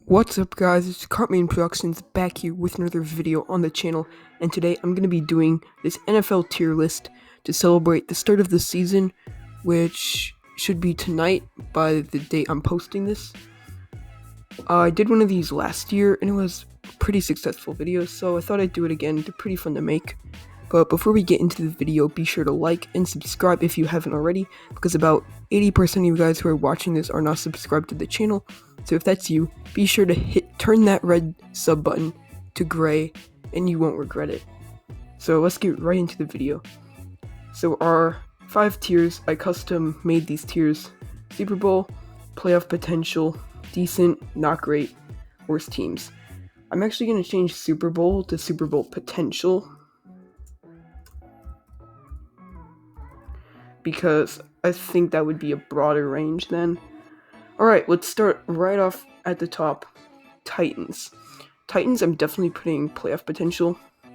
What's up guys, it's Cartman Productions back here with another video on the channel, and today I'm going to be doing this NFL tier list to celebrate the start of the season, which should be tonight by the date I'm posting this. I did one of these last year and it was a pretty successful video, so I thought I'd do it again. They're pretty fun to make. But before we get into the video, be sure to like and subscribe if you haven't already, because about 80% of you guys who are watching this are not subscribed to the channel. So if that's you, be sure to turn that red sub button to gray and you won't regret it. So let's get right into the video. So our 5 tiers, I custom made these tiers: Super Bowl, playoff potential, decent, not great, worst teams. I'm actually going to change Super Bowl to Super Bowl potential, because I think that would be a broader range then. Alright, let's start right off at the top. Titans, I'm definitely putting playoff potential. I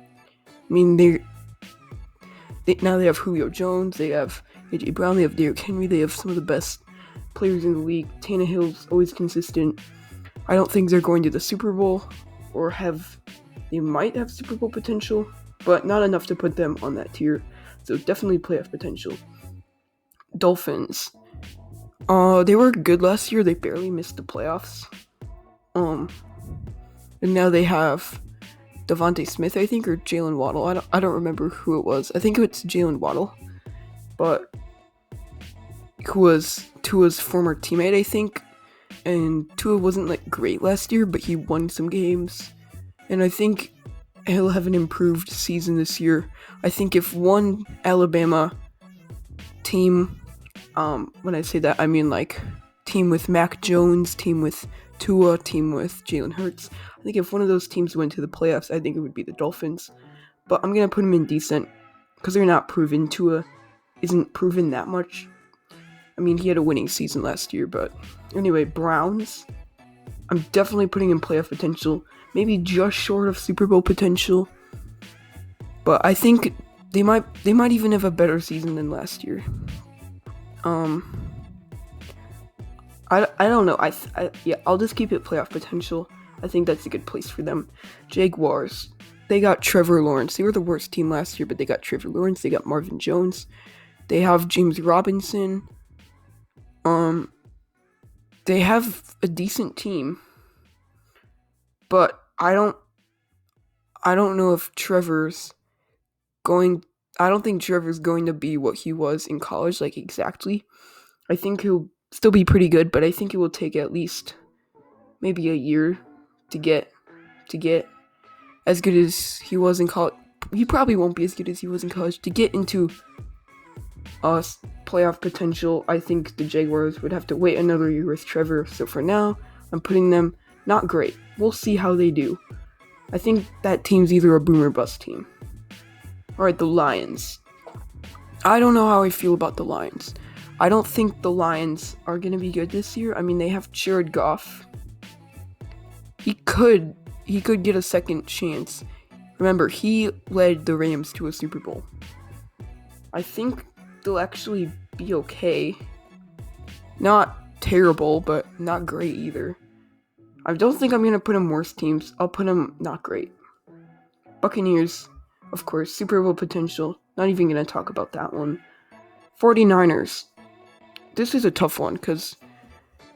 mean, now they have Julio Jones, they have A.J. Brown, they have Derrick Henry, they have some of the best players in the league. Tannehill's always consistent. I don't think they're going to the Super Bowl, they might have Super Bowl potential, but not enough to put them on that tier. So definitely playoff potential. Dolphins. They were good last year. They barely missed the playoffs. And now they have Devontae Smith, I think, or Jalen Waddle. I don't remember who it was. I think it's Jalen Waddle, but who was Tua's former teammate, I think. And Tua wasn't like great last year, but he won some games, and I think he'll have an improved season this year. I think if one Alabama team, when I say that, I mean like team with Mac Jones, team with Tua, team with Jalen Hurts. I think if one of those teams went to the playoffs, I think it would be the Dolphins. But I'm going to put them in decent, because they're not proven. Tua isn't proven that much. I mean, he had a winning season last year, but anyway, Browns, I'm definitely putting in playoff potential. Maybe just short of Super Bowl potential. But I think they might even have a better season than last year. I don't know. I'll just keep it playoff potential. I think that's a good place for them. Jaguars, they got Trevor Lawrence. They were the worst team last year, but they got Trevor Lawrence. They got Marvin Jones. They have James Robinson. They have a decent team, but I don't know if I don't think Trevor's going to be what he was in college, like exactly. I think he'll still be pretty good, but I think it will take at least maybe a year to get as good as he was in college. He probably won't be as good as he was in college. To get into playoff potential, I think the Jaguars would have to wait another year with Trevor. So for now, I'm putting them not great. We'll see how they do. I think that team's either a boom or bust team. Alright, the Lions. I don't know how I feel about the Lions. I don't think the Lions are going to be good this year. I mean, they have Jared Goff. He could get a second chance. Remember, he led the Rams to a Super Bowl. I think they'll actually be okay. Not terrible, but not great either. I don't think I'm going to put them worst teams. I'll put them not great. Buccaneers, of course, Super Bowl potential. Not even going to talk about that one. 49ers. This is a tough one, because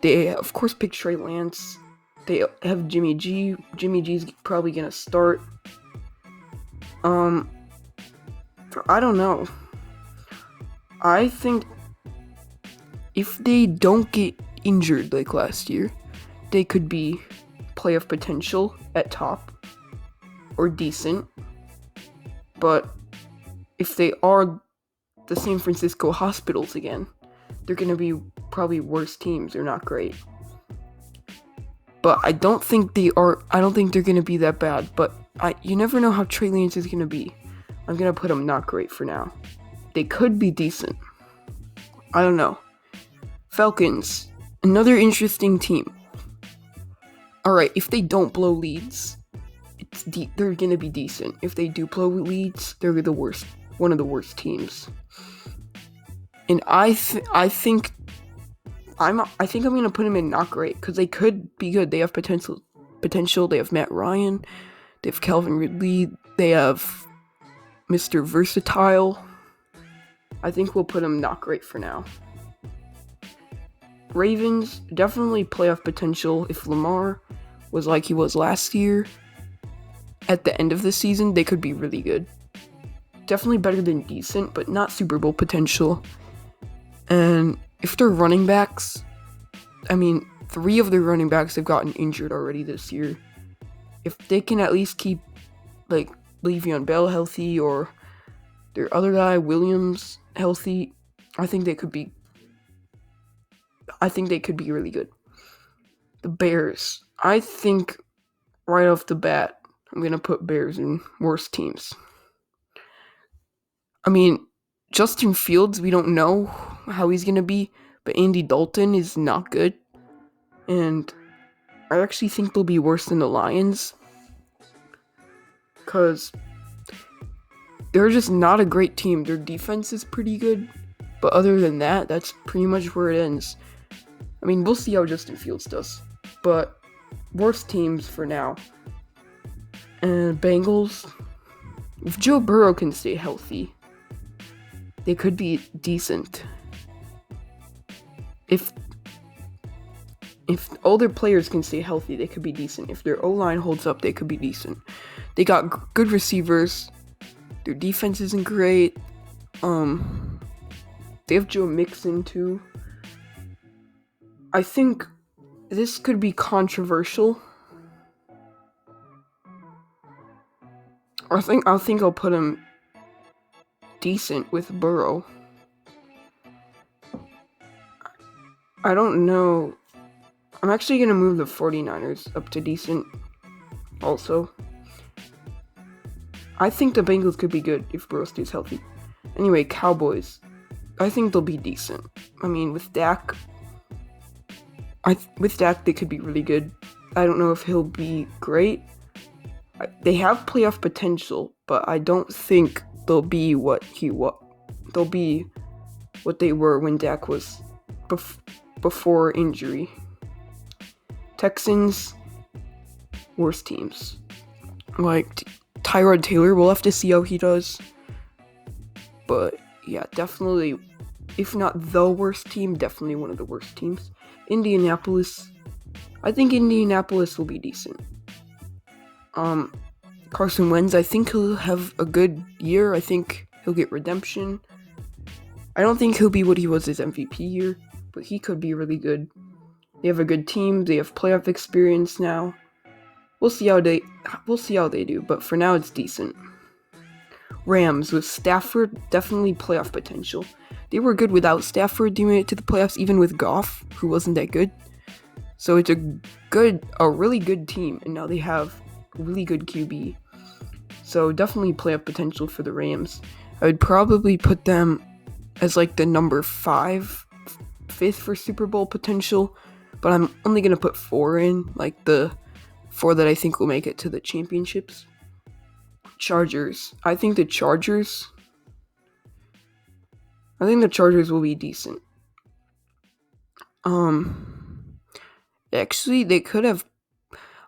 they, of course, picked Trey Lance. They have Jimmy G. Jimmy G's probably going to start. I don't know. I think if they don't get injured like last year, they could be playoff potential at top or decent. But if they are the San Francisco Hospitals again, they're going to be probably worse teams. They're not great. But I don't think they're going to be that bad. But you never know how Trey Lance is going to be. I'm going to put them not great for now. They could be decent. I don't know. Falcons, another interesting team. Alright, if they don't blow leads, they're going to be decent. If they do blow leads, they're one of the worst teams. And I think I'm gonna put them in not great, because they could be good. They have potential potential. They have Matt Ryan. They have Calvin Ridley. They have Mr. Versatile. I think we'll put him not great for now. Ravens, definitely playoff potential. If Lamar was like he was last year, at the end of the season, they could be really good. Definitely better than decent, but not Super Bowl potential. And if they're running backs, 3 of their running backs have gotten injured already this year. If they can at least keep, Le'Veon Bell healthy, or their other guy, Williams, healthy, I think they could be really good. The Bears, I think right off the bat, I'm going to put Bears in worst teams. Justin Fields, we don't know how he's going to be, but Andy Dalton is not good. And I actually think they'll be worse than the Lions, because they're just not a great team. Their defense is pretty good, but other than that, that's pretty much where it ends. We'll see how Justin Fields does, but worst teams for now. And Bengals, if Joe Burrow can stay healthy, they could be decent. If all their players can stay healthy, they could be decent. If their O-line holds up, they could be decent. They got good receivers. Their defense isn't great. They have Joe Mixon too. I think this could be controversial. I think I'll put him decent with Burrow. I don't know. I'm actually going to move the 49ers up to decent also. I think the Bengals could be good if Burrow stays healthy. Anyway, Cowboys, I think they'll be decent. With Dak, they could be really good. I don't know if he'll be great. They have playoff potential, but I don't think they'll be what they'll be what they were when Dak was before injury. Texans, worst teams. Tyrod Taylor, we'll have to see how he does. But yeah, definitely, if not the worst team, definitely one of the worst teams. Indianapolis, I think Indianapolis will be decent. Carson Wentz, I think he'll have a good year. I think he'll get redemption. I don't think he'll be what he was his MVP year, but he could be really good. They have a good team. They have playoff experience now. We'll see how they do, but for now it's decent. Rams with Stafford, definitely playoff potential. They were good without Stafford. They made it to the playoffs even with Goff, who wasn't that good. So it's a really good team, and now they have really good QB. So definitely playoff potential for the Rams. I would probably put them as the number 5, 5th for Super Bowl potential, but I'm only going to put 4 in, the 4 that I think will make it to the championships. Chargers. I think the Chargers will be decent. Actually, they could have,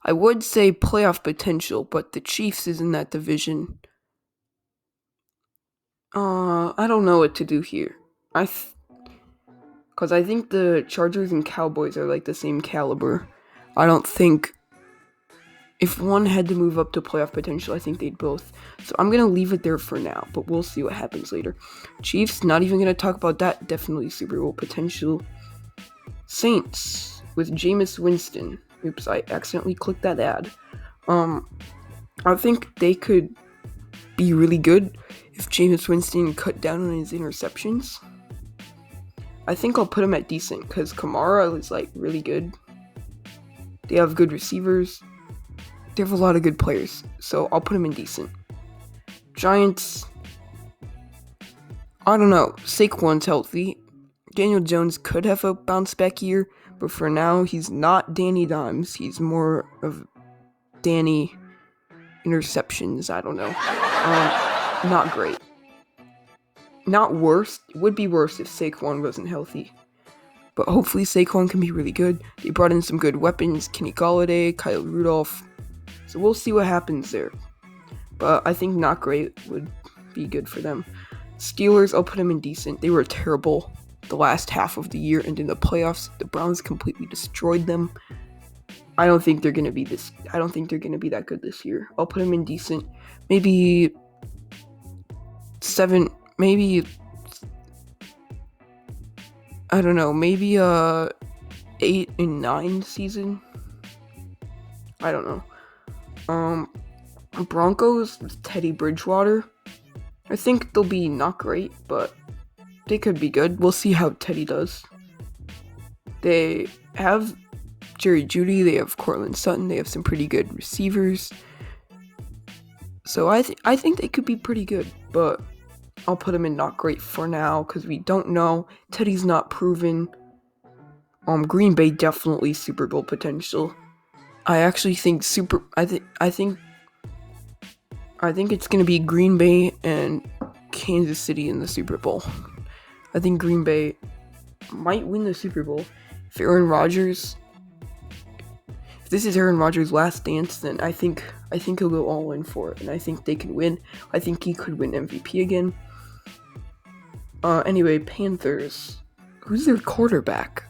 I would say playoff potential, but the Chiefs is in that division. I don't know what to do here. Because I think the Chargers and Cowboys are the same caliber. I don't think, if one had to move up to playoff potential, I think they'd both. So I'm going to leave it there for now, but we'll see what happens later. Chiefs, not even going to talk about that. Definitely Super Bowl potential. Saints with Jameis Winston. Oops, I accidentally clicked that ad. I think they could be really good if Jameis Winston cut down on his interceptions. I think I'll put him at decent because Kamara is really good. They have good receivers. They have a lot of good players, so I'll put him in decent. Giants, I don't know. Saquon's healthy. Daniel Jones could have a bounce back year, but for now, he's not Danny Dimes. He's more of Danny interceptions. I don't know. Not great. Not worse. It would be worse if Saquon wasn't healthy. But hopefully Saquon can be really good. They brought in some good weapons, Kenny Golladay, Kyle Rudolph. So we'll see what happens there. But I think not great would be good for them. Steelers, I'll put them in decent. They were terrible the last half of the year, and in the playoffs, the Browns completely destroyed them. I don't think they're gonna be that good this year. I'll put them in decent. Maybe 7, maybe I don't know, maybe 8 and 9 season. I don't know. Broncos with Teddy Bridgewater. I think they'll be not great, but they could be good. We'll see how Teddy does. They have Jerry Jeudy, they have Cortland Sutton, they have some pretty good receivers. So I think they could be pretty good, but I'll put them in not great for now because we don't know. Teddy's not proven. Green Bay definitely Super Bowl potential. I actually think I think it's gonna be Green Bay and Kansas City in the Super Bowl. I think Green Bay might win the Super Bowl. If this is Aaron Rodgers' last dance, then I think he'll go all in for it, and I think they can win. I think he could win MVP again. Anyway, Panthers. Who's their quarterback?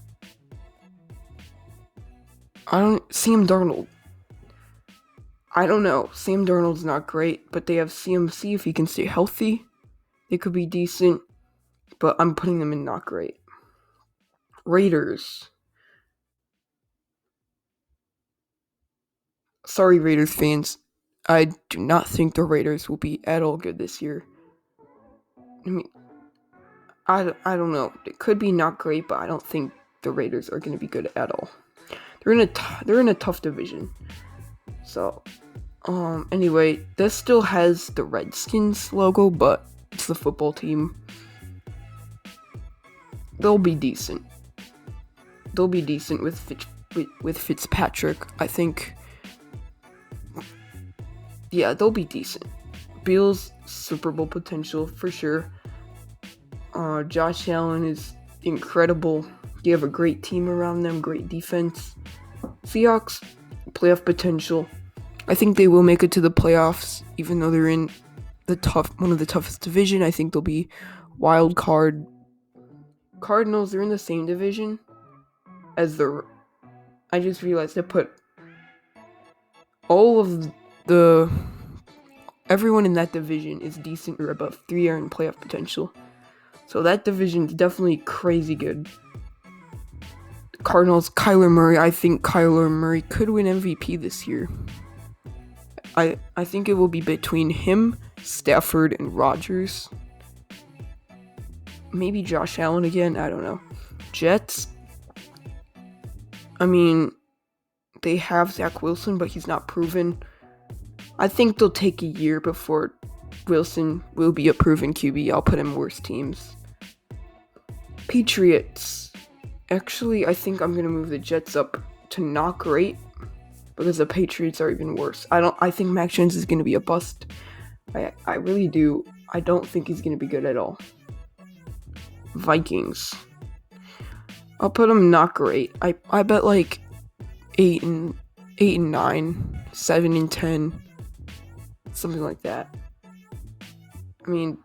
Sam Darnold. I don't know. Sam Darnold's not great, but they have CMC if he can stay healthy. They could be decent, but I'm putting them in not great. Raiders. Sorry, Raiders fans. I do not think the Raiders will be at all good this year. I mean, I don't know. It could be not great, but I don't think the Raiders are going to be good at all. They're in a tough division. So, anyway, this still has the Redskins logo, but it's the football team. They'll be decent. They'll be decent with Fitzpatrick, I think. Yeah, they'll be decent. Bills, Super Bowl potential for sure. Josh Allen is incredible. They have a great team around them, great defense. Seahawks, playoff potential. I think they will make it to the playoffs, even though they're in one of the toughest division. I think they'll be wild card. Cardinals, they're in the same division as I just realized I put all of everyone in that division is decent or above 3 are in playoff potential. So that division is definitely crazy good. Cardinals, Kyler Murray. I think Kyler Murray could win MVP this year. I think it will be between him, Stafford, and Rodgers. Maybe Josh Allen again. I don't know. Jets. I mean, they have Zach Wilson, but he's not proven. I think they'll take a year before Wilson will be a proven QB. I'll put him worse teams. Patriots. Actually, I think I'm going to move the Jets up to not great because the Patriots are even worse. I think Mac Jones is going to be a bust. I really do. I don't think he's going to be good at all. Vikings. I'll put them not great. I bet like 8 and 9, 7 and 10, something like that. I mean,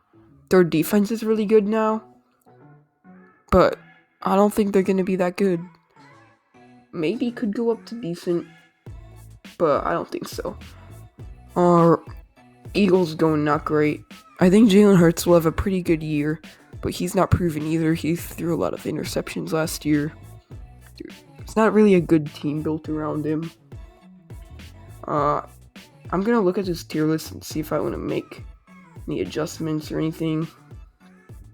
their defense is really good now, but I don't think they're going to be that good. Maybe could go up to decent, but I don't think so. Eagles going not great. I think Jalen Hurts will have a pretty good year, but he's not proven either. He threw a lot of interceptions last year. It's not really a good team built around him. I'm going to look at this tier list and see if I want to make any adjustments or anything.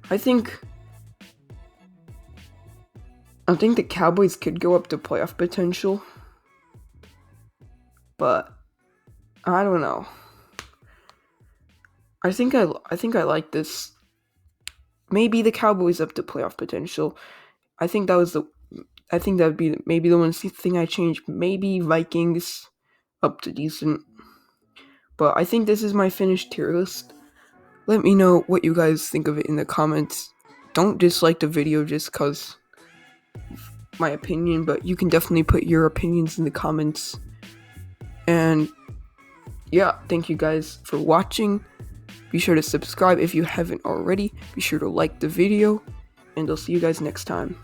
I think the Cowboys could go up to playoff potential, but I don't know. I think I like this. Maybe the Cowboys up to playoff potential. I think that would be maybe the one thing I changed. Maybe Vikings up to decent. But I think this is my finished tier list. Let me know what you guys think of it in the comments. Don't dislike the video just cause my opinion, but you can definitely put your opinions in the comments. And yeah, thank you guys for watching. Be sure to subscribe if you haven't already. Be sure to like the video, and I'll see you guys next time.